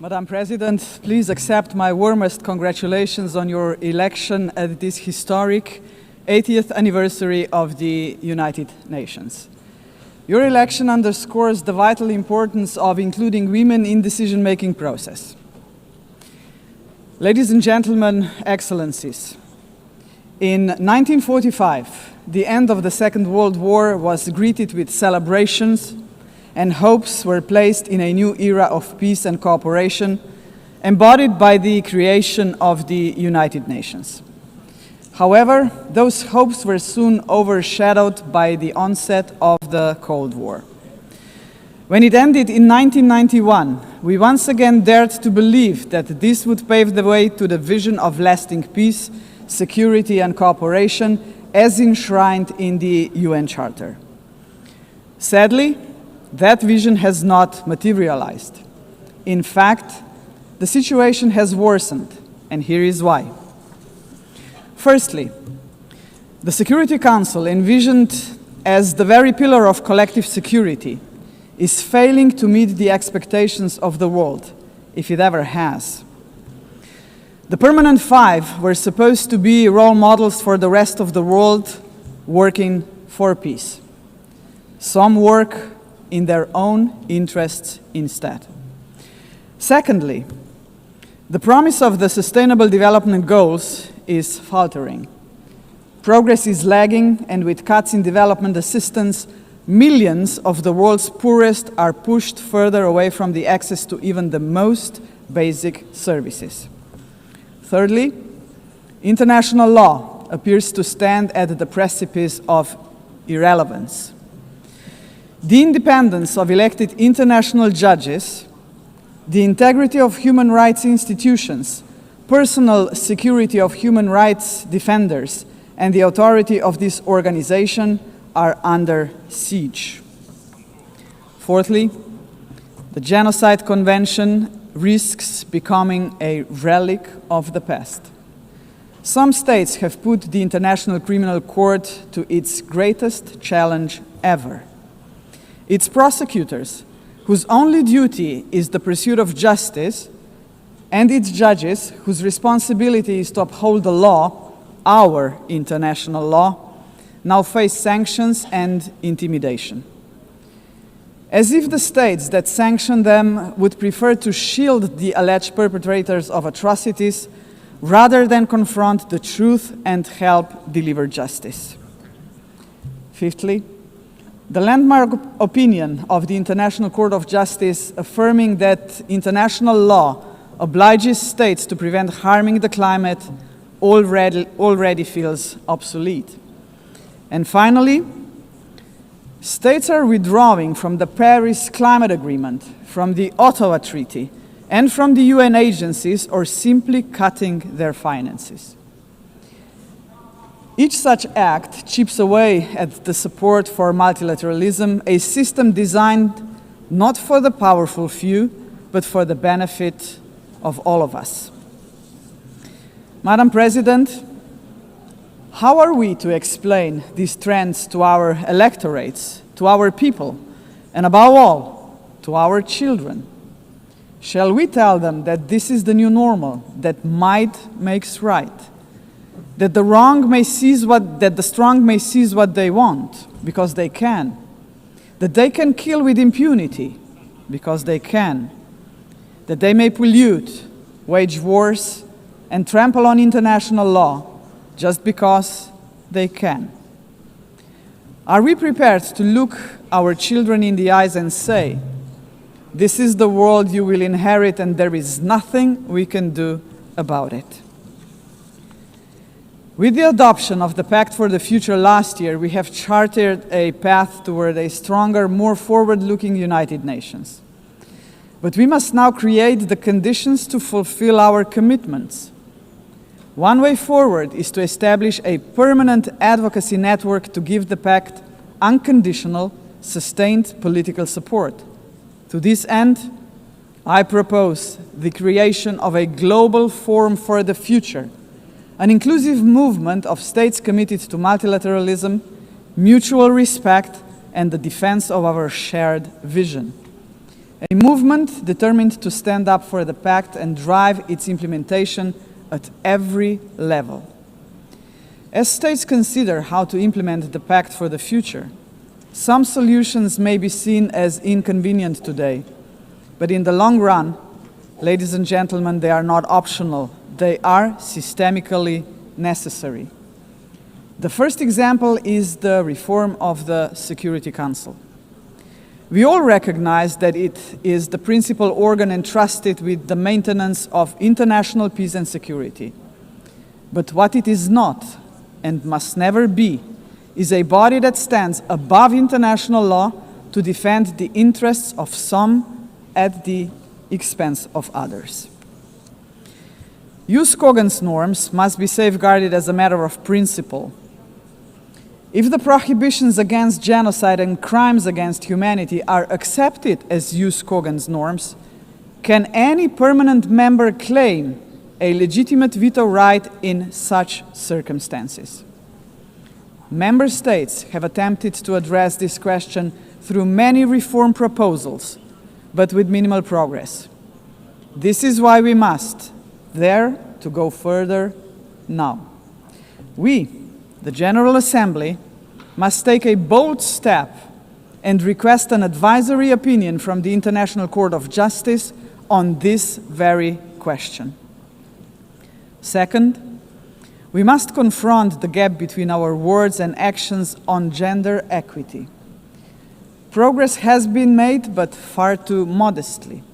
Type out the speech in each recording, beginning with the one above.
Madam President, please accept my warmest congratulations on your election at this historic 80th anniversary of the United Nations. Your election underscores the vital importance of including women in the decision-making process. Ladies and gentlemen, excellencies, in 1945, the end of the Second World War was greeted with celebrations, and hopes were placed in a new era of peace and cooperation, embodied by the creation of the United Nations. However, those hopes were soon overshadowed by the onset of the Cold War. When it ended in 1991, we once again dared to believe that this would pave the way to the vision of lasting peace, security and cooperation as enshrined in the UN Charter. Sadly, that vision has not materialized. In fact, the situation has worsened, and here is why. Firstly, the Security Council, envisioned as the very pillar of collective security, is failing to meet the expectations of the world, if it ever has. The Permanent Five were supposed to be role models for the rest of the world working for peace. Some work in their own interests instead. Secondly, the promise of the Sustainable Development Goals is faltering. Progress is lagging, and with cuts in development assistance, millions of the world's poorest are pushed further away from the access to even the most basic services. Thirdly, international law appears to stand at the precipice of irrelevance. The independence of elected international judges, the integrity of human rights institutions, personal security of human rights defenders, and the authority of this organization are under siege. Fourthly, the Genocide Convention risks becoming a relic of the past. Some states have put the International Criminal Court to its greatest challenge ever. Its prosecutors, whose only duty is the pursuit of justice, and its judges, whose responsibility is to uphold the law, our international law, now face sanctions and intimidation. As if the states that sanction them would prefer to shield the alleged perpetrators of atrocities rather than confront the truth and help deliver justice. Fifthly, the landmark opinion of the International Court of Justice affirming that international law obliges states to prevent harming the climate already feels obsolete. And finally, states are withdrawing from the Paris Climate Agreement, from the Ottawa Treaty, and from the UN agencies, or simply cutting their finances. Each such act chips away at the support for multilateralism, a system designed not for the powerful few, but for the benefit of all of us. Madam President, how are we to explain these trends to our electorates, to our people, and above all, to our children? Shall we tell them that this is the new normal, that might makes right? That the strong may seize what they want, because they can. That they can kill with impunity, because they can. That they may pollute, wage wars, and trample on international law, just because they can. Are we prepared to look our children in the eyes and say, "This is the world you will inherit, and there is nothing we can do about it"? With the adoption of the Pact for the Future last year, we have charted a path toward a stronger, more forward-looking United Nations. But we must now create the conditions to fulfill our commitments. One way forward is to establish a permanent advocacy network to give the Pact unconditional, sustained political support. To this end, I propose the creation of a global forum for the future, an inclusive movement of states committed to multilateralism, mutual respect, and the defense of our shared vision. a movement determined to stand up for the pact and drive its implementation at every level. As states consider how to implement the pact for the future, some solutions may be seen as inconvenient today, but in the long run, ladies and gentlemen, they are not optional. They are systemically necessary. The first example is the reform of the Security Council. We all recognize that it is the principal organ entrusted with the maintenance of international peace and security. But what it is not, and must never be, is a body that stands above international law to defend the interests of some at the expense of others. UNGA's norms must be safeguarded as a matter of principle. If the prohibitions against genocide and crimes against humanity are accepted as UNGA's norms, can any permanent member claim a legitimate veto right in such circumstances? Member states have attempted to address this question through many reform proposals, but with minimal progress. This is why we must dare to go further now. We, the General Assembly, must take a bold step and request an advisory opinion from the International Court of Justice on this very question. Second, we must confront the gap between our words and actions on gender equity. Progress has been made, but far too modestly.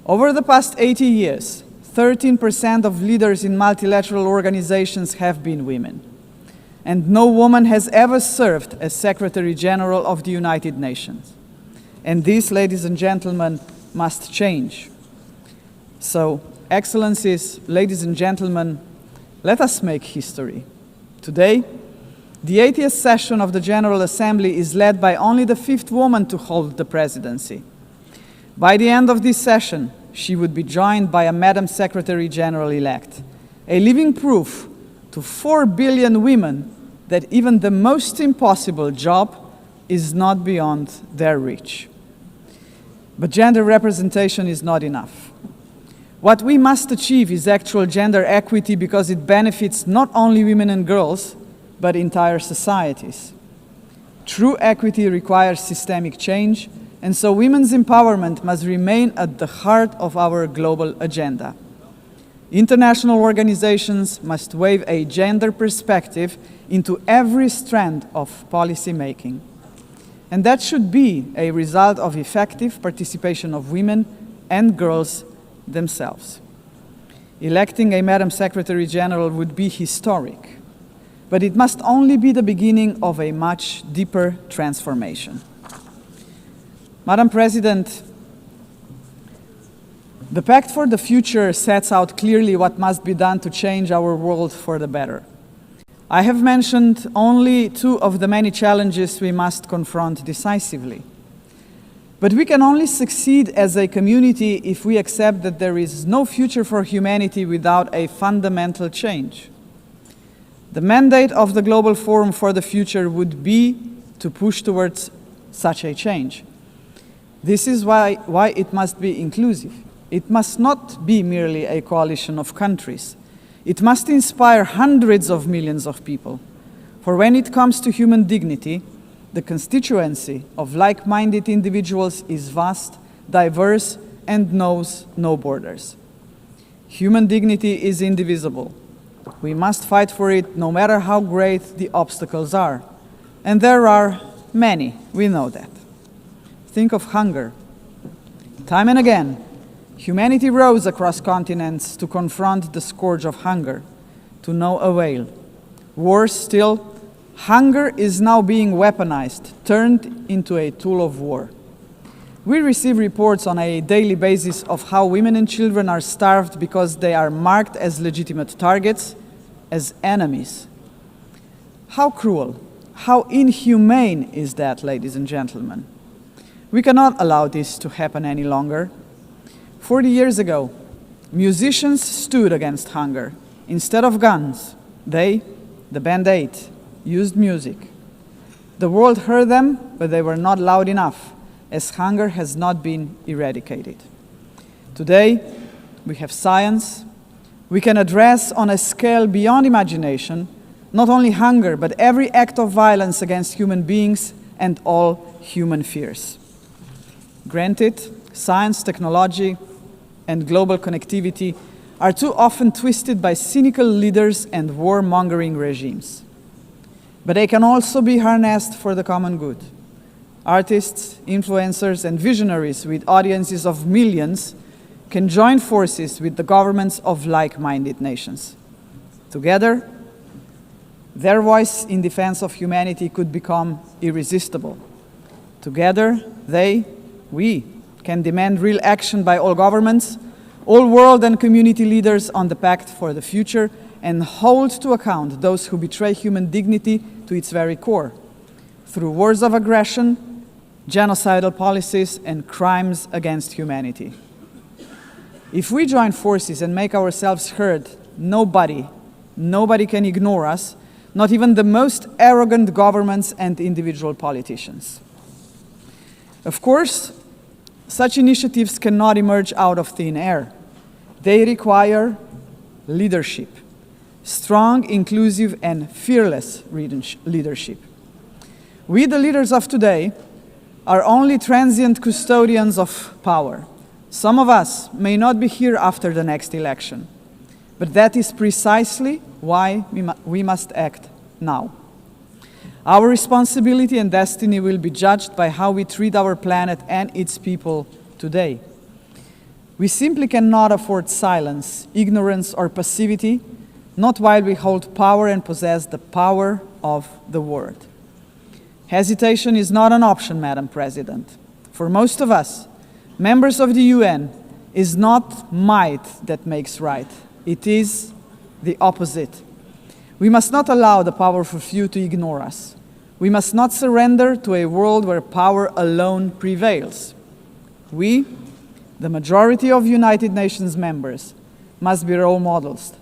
Over the past 80 years, 13% of leaders in multilateral organizations have been women. And no woman has ever served as Secretary General of the United Nations. And this, ladies and gentlemen, must change. So, Excellencies, ladies and gentlemen, let us make history. Today, the 80th session of the General Assembly is led by only the 5th woman to hold the presidency. By the end of this session, she would be joined by a Madam Secretary General-elect, a living proof to 4 billion women that even the most impossible job is not beyond their reach. But gender representation is not enough. What we must achieve is actual gender equity because it benefits not only women and girls, but entire societies. True equity requires systemic change, and so women's empowerment must remain at the heart of our global agenda. International organizations must weave a gender perspective into every strand of policy making. And that should be a result of effective participation of women and girls themselves. Electing a Madam Secretary General would be historic, but it must only be the beginning of a much deeper transformation. Madam President, the Pact for the Future sets out clearly what must be done to change our world for the better. I have mentioned only 2 of the many challenges we must confront decisively. But we can only succeed as a community if we accept that there is no future for humanity without a fundamental change. The mandate of the Global Forum for the Future would be to push towards such a change. This is why it must be inclusive. It must not be merely a coalition of countries. It must inspire hundreds of millions of people. For when it comes to human dignity, the constituency of like-minded individuals is vast, diverse, and knows no borders. Human dignity is indivisible. We must fight for it no matter how great the obstacles are. And there are many, we know that. Think of hunger. Time and again, humanity rose across continents to confront the scourge of hunger, to no avail. Worse still, hunger is now being weaponized, turned into a tool of war. We receive reports on a daily basis of how women and children are starved because they are marked as legitimate targets, as enemies. How cruel, how inhumane is that, ladies and gentlemen? We cannot allow this to happen any longer. 40 years ago, musicians stood against hunger. Instead of guns, they, the Band 8, used music. The world heard them, but they were not loud enough. as hunger has not been eradicated. Today, we have science. We can address on a scale beyond imagination not only hunger, but every act of violence against human beings and all human fears. Granted, science, technology, and global connectivity are too often twisted by cynical leaders and warmongering regimes. But they can also be harnessed for the common good. Artists, influencers, and visionaries with audiences of millions can join forces with the governments of like-minded nations. Together, their voice in defense of humanity could become irresistible. Together, we can demand real action by all governments, all world and community leaders on the Pact for the Future, and hold to account those who betray human dignity to its very core, through wars of aggression, genocidal policies, and crimes against humanity. If we join forces and make ourselves heard, nobody can ignore us, not even the most arrogant governments and individual politicians. Of course, such initiatives cannot emerge out of thin air. They require leadership, strong, inclusive, and fearless leadership. We, the leaders of today, are only transient custodians of power. Some of us may not be here after the next election, but that is precisely why we must act now. Our responsibility and destiny will be judged by how we treat our planet and its people today. We simply cannot afford silence, ignorance, or passivity, not while we hold power and possess the power of the word. Hesitation is not an option, Madam President. For most of us, members of the UN, is not might that makes right. It is the opposite. We must not allow the powerful few to ignore us. We must not surrender to a world where power alone prevails. We, the majority of United Nations members, must be role models.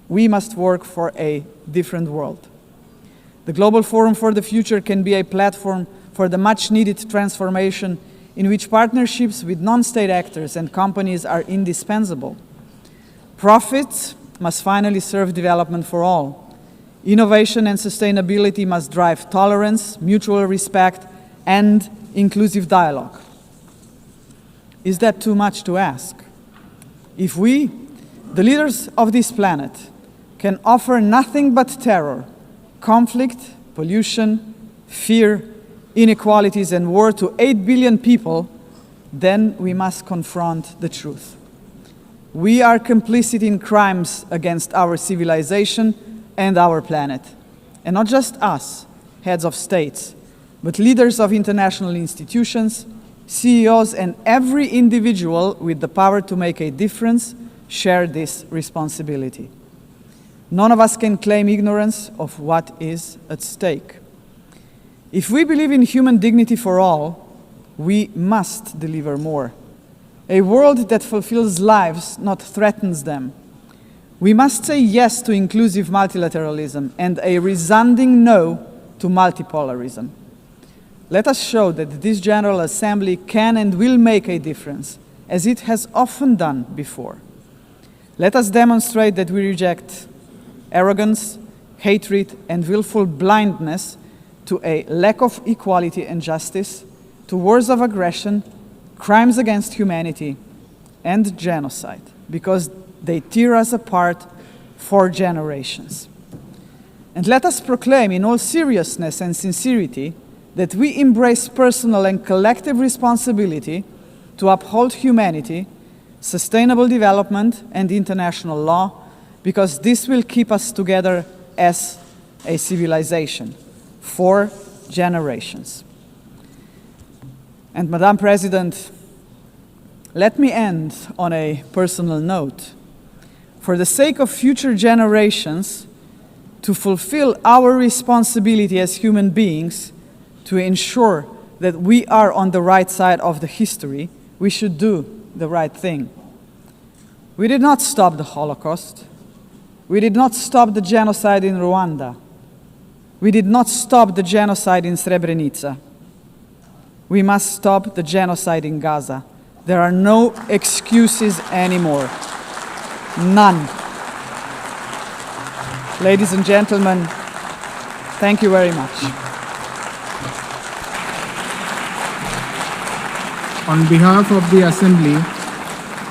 We must work for a different world. The Global Forum for the Future can be a platform for the much-needed transformation in which partnerships with non-state actors and companies are indispensable. Profits must finally serve development for all. Innovation and sustainability must drive tolerance, mutual respect, and inclusive dialogue. Is that too much to ask? If we, the leaders of this planet, can offer nothing but terror, conflict, pollution, fear, inequalities, and war to 8 billion people, then we must confront the truth. We are complicit in crimes against our civilization and our planet. And not just us, heads of states, but leaders of international institutions, CEOs, and every individual with the power to make a difference share this responsibility. None of us can claim ignorance of what is at stake. If we believe in human dignity for all, we must deliver more. A world that fulfills lives, not threatens them. We must say yes to inclusive multilateralism and a resounding no to multipolarism. Let us show that this General Assembly can and will make a difference, as it has often done before. Let us demonstrate that we reject arrogance, hatred, and willful blindness to a lack of equality and justice, to wars of aggression, crimes against humanity, and genocide, because they tear us apart for generations. And let us proclaim in all seriousness and sincerity that we embrace personal and collective responsibility to uphold humanity, sustainable development, and international law, because this will keep us together as a civilization for generations. And Madam President, let me end on a personal note. For the sake of future generations, to fulfill our responsibility as human beings, to ensure that we are on the right side of the history, we should do the right thing. We did not stop the Holocaust. We did not stop the genocide in Rwanda. We did not stop the genocide in Srebrenica. We must stop the genocide in Gaza. There are no excuses anymore. None. Ladies and gentlemen, thank you very much. On behalf of the Assembly,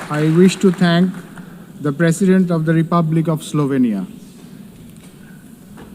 I wish to thank the President of the Republic of Slovenia.